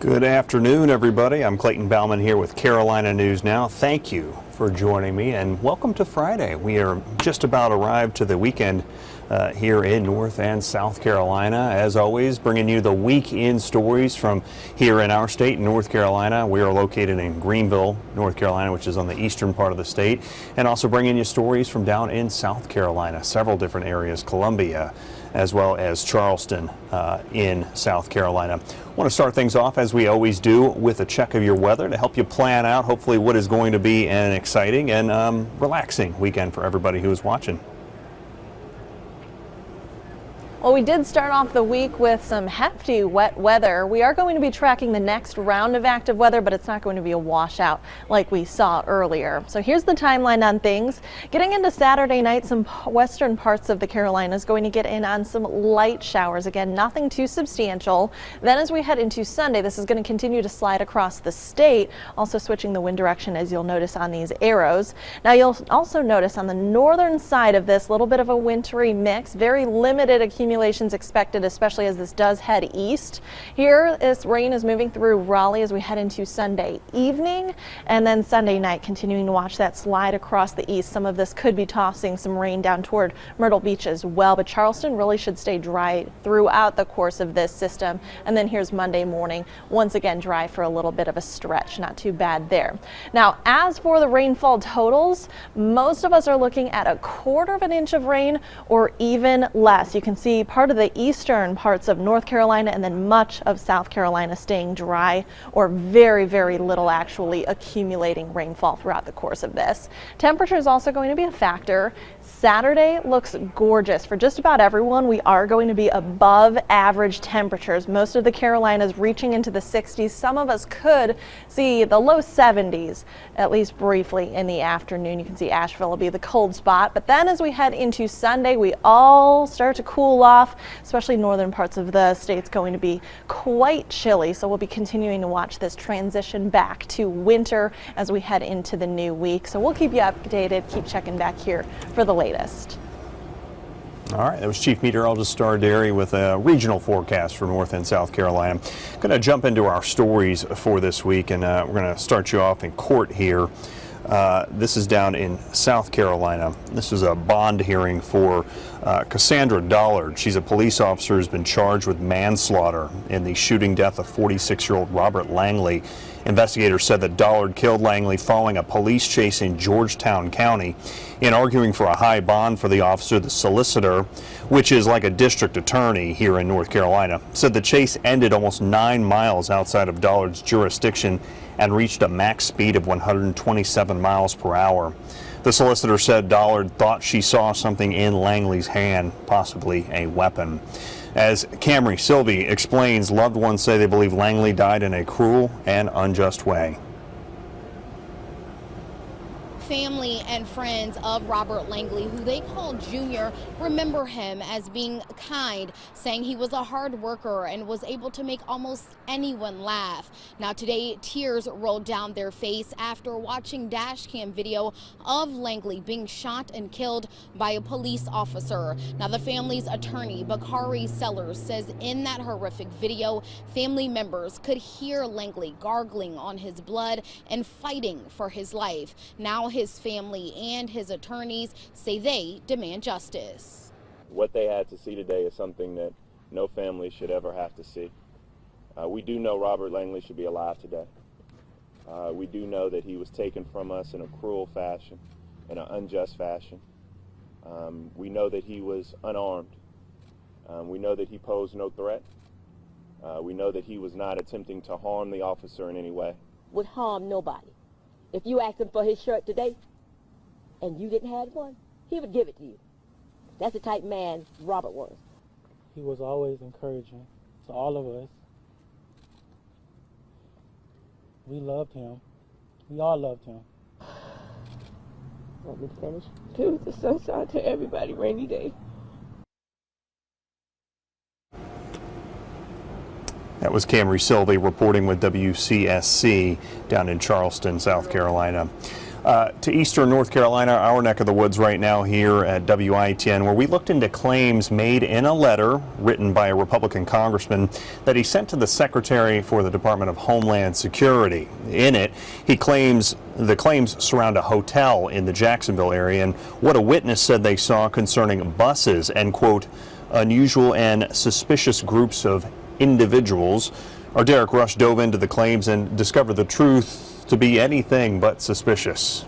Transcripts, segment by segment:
Good afternoon, everybody. I'm Clayton Bauman here with Carolina News Now. Thank you for joining me and welcome to Friday. We are just about arrived to the weekend here in North and South Carolina. As always, bringing you the weekend stories from here in our state, North Carolina. We are located in Greenville, North Carolina, which is on the eastern part of the state, and also bringing you stories from down in South Carolina, several different areas, Columbia, as well as Charleston in South Carolina. I want to start things off, as we always do, with a check of your weather to help you plan out hopefully what is going to be an exciting and relaxing weekend for everybody who is watching. Well, we did start off the week with some hefty wet weather. We are going to be tracking the next round of active weather, but it's not going to be a washout like we saw earlier. So here's the timeline on things. Getting into Saturday night, some western parts of the Carolinas going to get in on some light showers. Again, nothing too substantial. Then as we head into Sunday, this is going to continue to slide across the state, also switching the wind direction, as you'll notice on these arrows. Now you'll also notice on the northern side of this, little bit of a wintry mix, very limited accumulations expected, especially as this does head east. Here, this rain is moving through Raleigh as we head into Sunday evening, and then Sunday night continuing to watch that slide across the east. Some of this could be tossing some rain down toward Myrtle Beach as well, but Charleston really should stay dry throughout the course of this system. And then here's Monday morning, once again dry for a little bit of a stretch. Not too bad there. Now, as for the rainfall totals, most of us are looking at 1/4 inch of rain or even less. You can see part of the eastern parts of North Carolina and then much of South Carolina staying dry or very, very little actually accumulating rainfall throughout the course of this. Temperature is also going to be a factor. Saturday looks gorgeous for just about everyone. We are going to be above average temperatures. Most of the Carolinas reaching into the 60s. Some of us could see the low 70s, at least briefly in the afternoon. You can see Asheville will be the cold spot. But then as we head into Sunday, we all start to cool off, especially northern parts of the state's going to be quite chilly. So we'll be continuing to watch this transition back to winter as we head into the new week. So we'll keep you updated, keep checking back here for the latest. All right, that was Chief Meteorologist Star Derry with a regional forecast for North and South Carolina. Going to jump into our stories for this week, and we're going to start you off in court here. This is down in South Carolina. This is a bond hearing for Cassandra Dollard. She's a police officer who's been charged with manslaughter in the shooting death of 46-year-old Robert Langley. Investigators said that Dollard killed Langley following a police chase in Georgetown County. In arguing for a high bond for the officer, the solicitor, which is like a district attorney here in North Carolina, said the chase ended almost 9 miles outside of Dollard's jurisdiction and reached a max speed of 127 miles per hour. The solicitor said Dollard thought she saw something in Langley's hand, possibly a weapon. As Camry Sylvie explains, loved ones say they believe Langley died in a cruel and unjust way. Family and friends of Robert Langley, who they call Junior, remember him as being kind, saying he was a hard worker and was able to make almost anyone laugh. Now today, tears rolled down their face after watching dash cam video of Langley being shot and killed by a police officer. Now the family's attorney, Bakari Sellers, says in that horrific video, family members could hear Langley gargling on his blood and fighting for his life. Now his family and his attorneys say they demand justice. What they had to see today is something that no family should ever have to see. We do know Robert Langley should be alive today. We do know that he was taken from us in a cruel fashion, in an unjust fashion. We know that he was unarmed. We know that he posed no threat. We know that he was not attempting to harm the officer in any way. Would harm nobody. If you asked him for his shirt today and you didn't have one, he would give it to you. That's the type man Robert was. He was always encouraging to all of us. We loved him. We all loved him. Want me to finish? To the sunshine to everybody, rainy day. That was Camry Sylvie reporting with WCSC down in Charleston, South Carolina. To eastern North Carolina, our neck of the woods right now here at WITN, where we looked into claims made in a letter written by a Republican congressman that he sent to the Secretary for the Department of Homeland Security. In it, the claims surround a hotel in the Jacksonville area and what a witness said they saw concerning buses and, quote, unusual and suspicious groups of individuals. Our Derek Rush dove into the claims and discovered the truth to be anything but suspicious.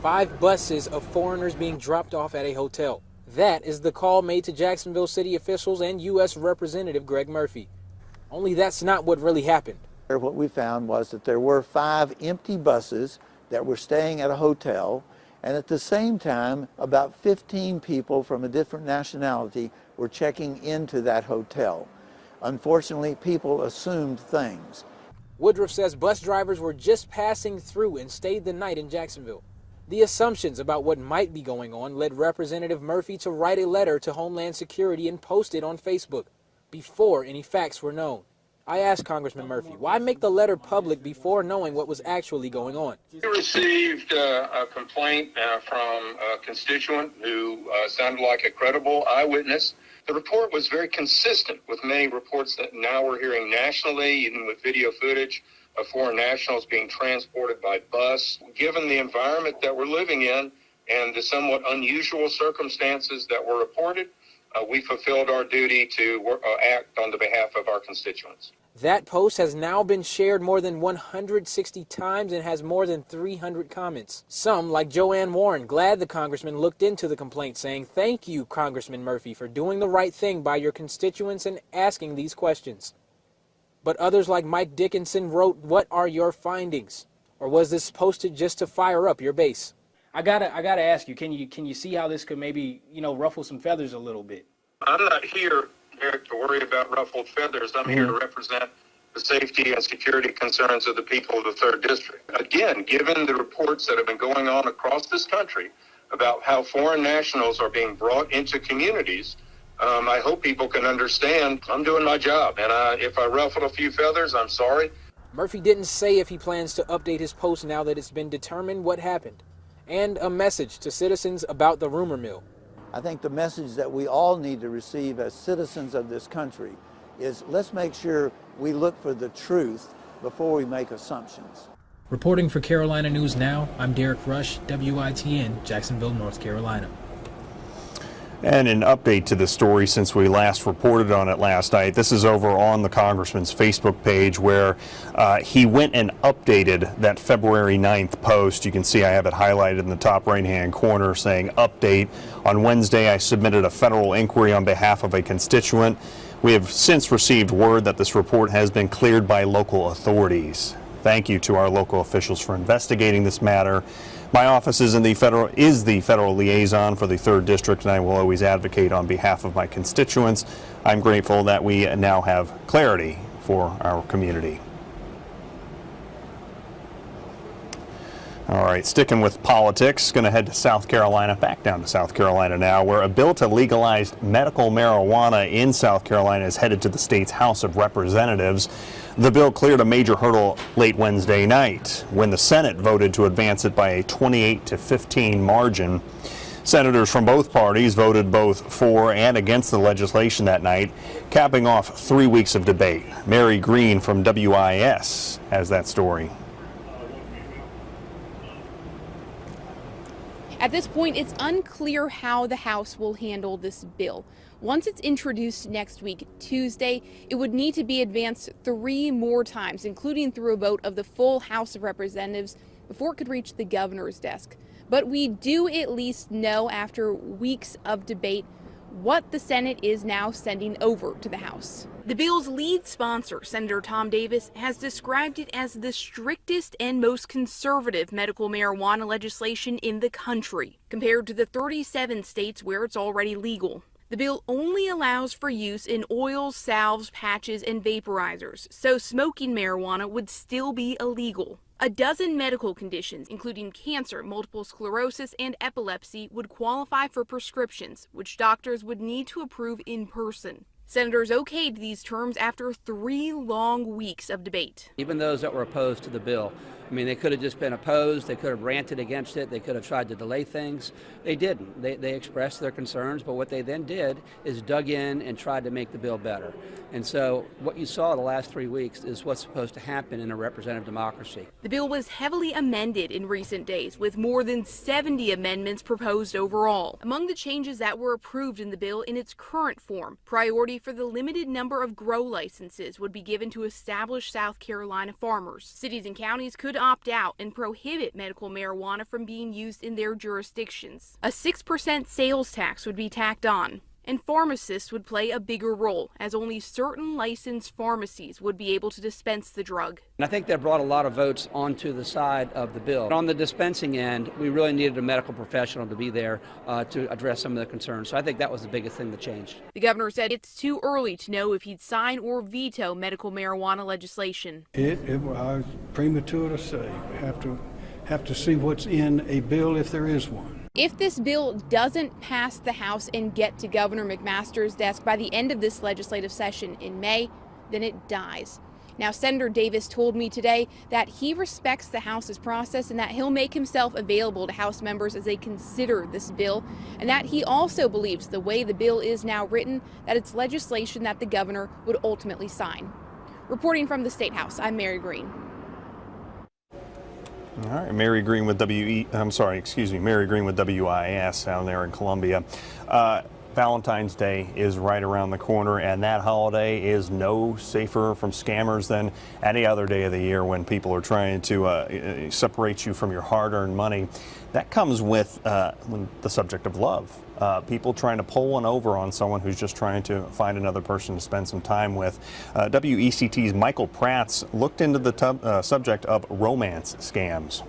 5 buses of foreigners being dropped off at a hotel. That is the call made to Jacksonville city officials and U.S. Representative Greg Murphy. Only that's not what really happened. What we found was that there were 5 empty buses that were staying at a hotel, and at the same time, about 15 people from a different nationality were checking into that hotel. Unfortunately, people assumed things. Woodruff says bus drivers were just passing through and stayed the night in Jacksonville. The assumptions about what might be going on led Representative Murphy to write a letter to Homeland Security and post it on Facebook before any facts were known. I asked Congressman Murphy, why make the letter public before knowing what was actually going on? We received a complaint from a constituent who sounded like a credible eyewitness. The report was very consistent with many reports that now we're hearing nationally, even with video footage of foreign nationals being transported by bus. Given the environment that we're living in and the somewhat unusual circumstances that were reported, we fulfilled our duty to act on the behalf of our constituents. That post has now been shared more than 160 times and has more than 300 comments. Some, like Joanne Warren, glad the congressman looked into the complaint, saying, "Thank you, Congressman Murphy, for doing the right thing by your constituents and asking these questions." But others, like Mike Dickinson, wrote, "What are your findings? Or was this posted just to fire up your base?" I gotta ask you, can you see how this could maybe, ruffle some feathers a little bit? I'm not here, Eric, to worry about ruffled feathers. I'm here to represent the safety and security concerns of the people of the 3rd District. Again, given the reports that have been going on across this country about how foreign nationals are being brought into communities, I hope people can understand I'm doing my job. And if I ruffled a few feathers, I'm sorry. Murphy didn't say if he plans to update his post now that it's been determined what happened. And a message to citizens about the rumor mill. I think the message that we all need to receive as citizens of this country is let's make sure we look for the truth before we make assumptions. Reporting for Carolina News Now, I'm Derek Rush, WITN, Jacksonville, North Carolina. And an update to the story since we last reported on it last night. This is over on the Congressman's Facebook page where he went and updated that February 9th post. You can see I have it highlighted in the top right-hand corner saying update. On Wednesday, I submitted a federal inquiry on behalf of a constituent. We have since received word that this report has been cleared by local authorities. Thank you to our local officials for investigating this matter. My office is the federal liaison for the 3rd District, and I will always advocate on behalf of my constituents. I'm grateful that we now have clarity for our community. All right, sticking with politics, going to head to South Carolina, back down to South Carolina now, where a bill to legalize medical marijuana in South Carolina is headed to the state's House of Representatives. The bill cleared a major hurdle late Wednesday night when the Senate voted to advance it by a 28-15 margin. Senators from both parties voted both for and against the legislation that night, capping off 3 weeks of debate. Mary Green from WIS has that story. At this point, it's unclear how the House will handle this bill. Once it's introduced next week, Tuesday, it would need to be advanced 3 more times, including through a vote of the full House of Representatives, before it could reach the governor's desk. But we do at least know, after weeks of debate, what the Senate is now sending over to the House. The bill's lead sponsor, Senator Tom Davis, has described it as the strictest and most conservative medical marijuana legislation in the country, compared to the 37 states where it's already legal. The bill only allows for use in oils, salves, patches, and vaporizers, so smoking marijuana would still be illegal. A dozen medical conditions, including cancer, multiple sclerosis, and epilepsy, would qualify for prescriptions, which doctors would need to approve in person. Senators okayed these terms after 3 long weeks of debate. Even those that were opposed to the bill, I mean, they could have just been opposed, they could have ranted against it, they could have tried to delay things. They didn't. They expressed their concerns, but what they then did is dug in and tried to make the bill better. And so what you saw the last 3 weeks is what's supposed to happen in a representative democracy. The bill was heavily amended in recent days, with more than 70 amendments proposed overall. Among the changes that were approved in the bill in its current form, priority for the limited number of grow licenses would be given to established South Carolina farmers. Cities and counties could opt out and prohibit medical marijuana from being used in their jurisdictions. A 6% sales tax would be tacked on. And pharmacists would play a bigger role, as only certain licensed pharmacies would be able to dispense the drug. And I think that brought a lot of votes onto the side of the bill. On the dispensing end, we really needed a medical professional to be there to address some of the concerns. So I think that was the biggest thing that changed. The governor said it's too early to know if he'd sign or veto medical marijuana legislation. It was premature to say. We have to see what's in a bill if there is one. If this bill doesn't pass the House and get to Governor McMaster's desk by the end of this legislative session in May, then it dies. Now, Senator Davis told me today that he respects the House's process and that he'll make himself available to House members as they consider this bill, and that he also believes the way the bill is now written, that it's legislation that the governor would ultimately sign. Reporting from the State House, I'm Mary Green. All right, Mary Green with Mary Green with WIS down there in Columbia. Valentine's Day is right around the corner, and that holiday is no safer from scammers than any other day of the year when people are trying to separate you from your hard-earned money. That comes with the subject of love. People trying to pull one over on someone who's just trying to find another person to spend some time with. WECT's Michael Pratt's looked into the subject of romance scams.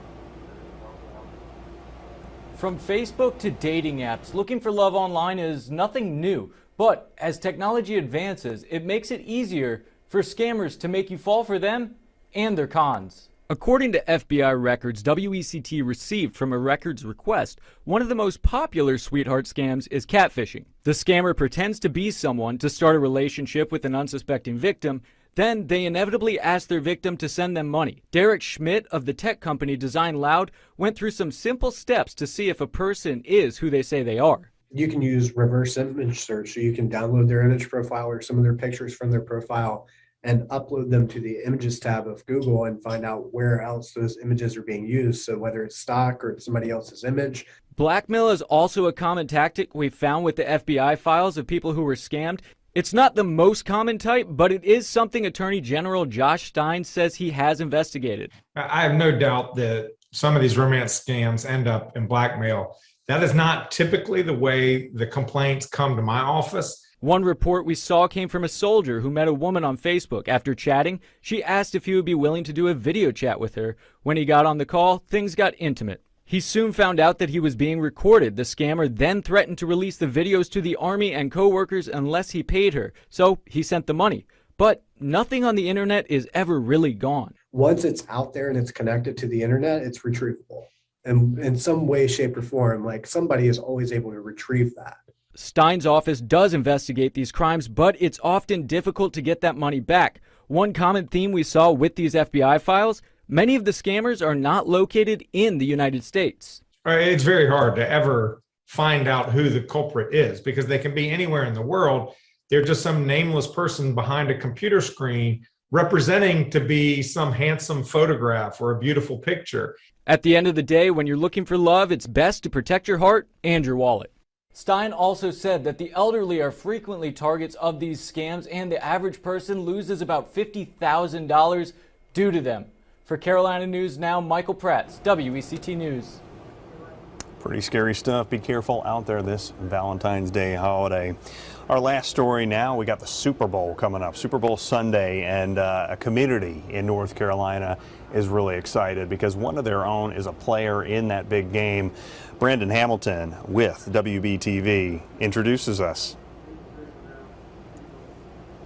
From Facebook to dating apps, looking for love online is nothing new. But as technology advances, it makes it easier for scammers to make you fall for them and their cons. According to FBI records WECT received from a records request, one of the most popular sweetheart scams is catfishing. The scammer pretends to be someone to start a relationship with an unsuspecting victim. Then they inevitably ask their victim to send them money. Derek Schmidt of the tech company Design Loud went through some simple steps to see if a person is who they say they are. You can use reverse image search, so you can download their image profile or some of their pictures from their profile and upload them to the images tab of Google and find out where else those images are being used. So whether it's stock or it's somebody else's image. Blackmail is also a common tactic we found with the FBI files of people who were scammed. It's not the most common type, but it is something Attorney General Josh Stein says he has investigated. I have no doubt that some of these romance scams end up in blackmail. That is not typically the way the complaints come to my office. One report we saw came from a soldier who met a woman on Facebook. After chatting, she asked if he would be willing to do a video chat with her. When he got on the call, things got intimate. He soon found out that he was being recorded. The scammer then threatened to release the videos to the Army and co-workers unless he paid her. So he sent the money. But nothing on the internet is ever really gone. Once it's out there and it's connected to the internet, it's retrievable. And in some way, shape, or form, like somebody is always able to retrieve that. Stein's office does investigate these crimes, but it's often difficult to get that money back. One common theme we saw with these FBI files: many of the scammers are not located in the United States. It's very hard to ever find out who the culprit is because they can be anywhere in the world. They're just some nameless person behind a computer screen representing to be some handsome photograph or a beautiful picture. At the end of the day, when you're looking for love, it's best to protect your heart and your wallet. Stein also said that the elderly are frequently targets of these scams, and the average person loses about $50,000 due to them. For Carolina News Now, Michael Pratt, WECT News. Pretty scary stuff. Be careful out there this Valentine's Day holiday. Our last story now, we got the Super Bowl coming up, Super Bowl Sunday, and a community in North Carolina is really excited because one of their own is a player in that big game. Brandon Hamilton with WBTV introduces us.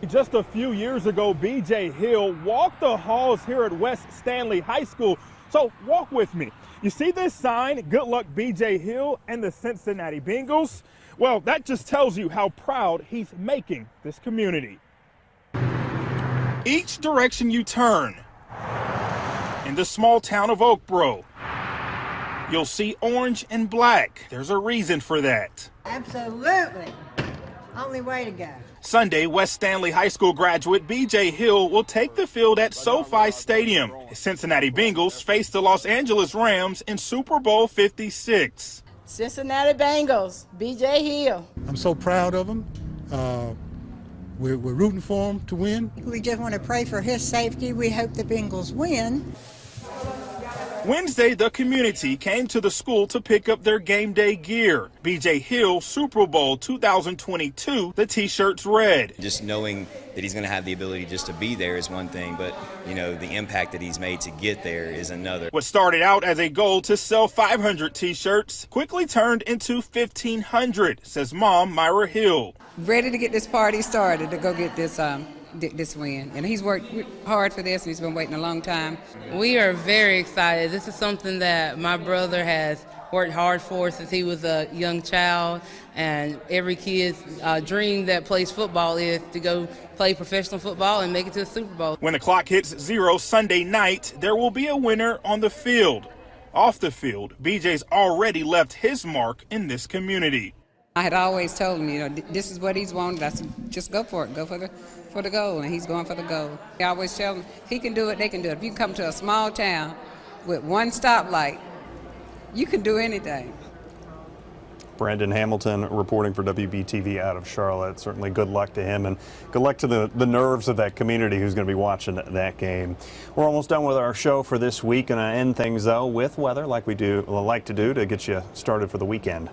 Just a few years ago, BJ Hill walked the halls here at West Stanley High School So walk with me. You see this sign, Good Luck BJ Hill and the Cincinnati Bengals? Well, that just tells you how proud he's making this community. Each direction you turn, in the small town of Oakboro, you'll see orange and black. There's a reason for that. Absolutely. Only way to go. Sunday, West Stanley High School graduate BJ Hill will take the field at SoFi Stadium. His Cincinnati Bengals face the Los Angeles Rams in Super Bowl 56. Cincinnati Bengals, BJ Hill. I'm so proud of him. We're rooting for him to win. We just want to pray for his safety. We hope the Bengals win. Wednesday, the community came to the school to pick up their game day gear. BJ Hill Super Bowl 2022, the t-shirts read. Just knowing that he's going to have the ability just to be there is one thing, but the impact that he's made to get there is another. What started out as a goal to sell 500 t-shirts quickly turned into 1,500, says mom Myra Hill. Ready to get this party started to go get this win. And he's worked hard for this, and he's been waiting a long time. We are very excited. This is something that my brother has worked hard for since he was a young child, and every kid's dream that plays football is to go play professional football and make it to the Super Bowl. When the clock hits 0 Sunday night, there will be a winner on the field. Off the field, BJ's already left his mark in this community. I had always told him, this is what he's wanted. I said, just go for it. Go for the goal, and he's going for the goal. I always tell him, if he can do it, they can do it. If you come to a small town with one stoplight, you can do anything. Brandon Hamilton reporting for WBTV out of Charlotte. Certainly good luck to him, and good luck to the nerves of that community who's going to be watching that game. We're almost done with our show for this week, and I end things, though, with weather like we like to do to get you started for the weekend.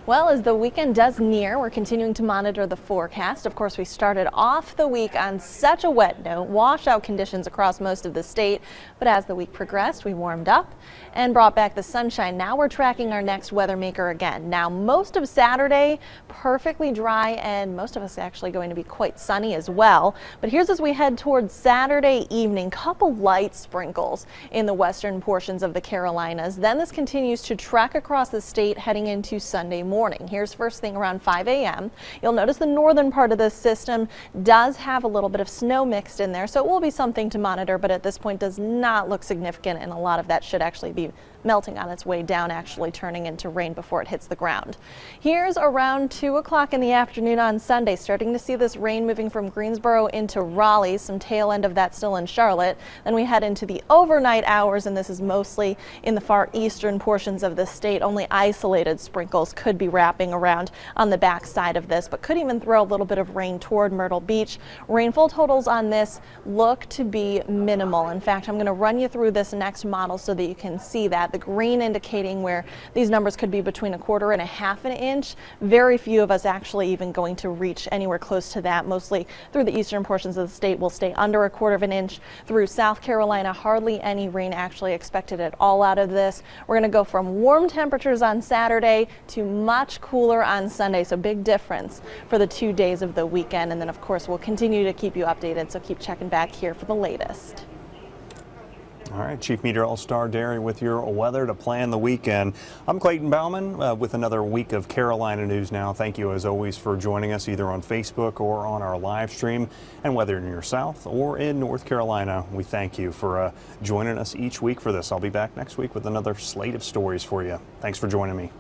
Well, as the weekend does near, we're continuing to monitor the forecast. Of course, we started off the week on such a wet note, washout conditions across most of the state. But as the week progressed, we warmed up and brought back the sunshine. Now we're tracking our next weather maker again. Now, most of Saturday, perfectly dry, and most of us actually going to be quite sunny as well. But here's as we head towards Saturday evening, couple light sprinkles in the western portions of the Carolinas. Then this continues to track across the state heading into Sunday morning. Here's first thing around 5 a.m. You'll notice the northern part of this system does have a little bit of snow mixed in there, so it will be something to monitor, but at this point does not look significant, and a lot of that should actually be melting on its way down, actually turning into rain before it hits the ground. Here's around 2 o'clock in the afternoon on Sunday, starting to see this rain moving from Greensboro into Raleigh, some tail end of that still in Charlotte. Then we head into the overnight hours, and this is mostly in the far eastern portions of the state. Only isolated sprinkles could be wrapping around on the back side of this, but could even throw a little bit of rain toward Myrtle Beach. Rainfall totals on this look to be minimal. In fact, I'm going to run you through this next model so that you can see that. The green indicating where these numbers could be between 1/4 and 1/2 inch. Very few of us actually even going to reach anywhere close to that. Mostly through the eastern portions of the state will stay under 1/4 inch. Through South Carolina, hardly any rain actually expected at all out of this. We're going to go from warm temperatures on Saturday to much cooler on Sunday, so big difference for the 2 days of the weekend. And then of course we'll continue to keep you updated, so keep checking back here for the latest. All right, Chief Meteorologist Star Dairy with your weather to plan the weekend. I'm Clayton Bauman with another week of Carolina News Now. Thank you as always for joining us either on Facebook or on our live stream. And whether in your South or in North Carolina, we thank you for joining us each week for this. I'll be back next week with another slate of stories for you. Thanks for joining me.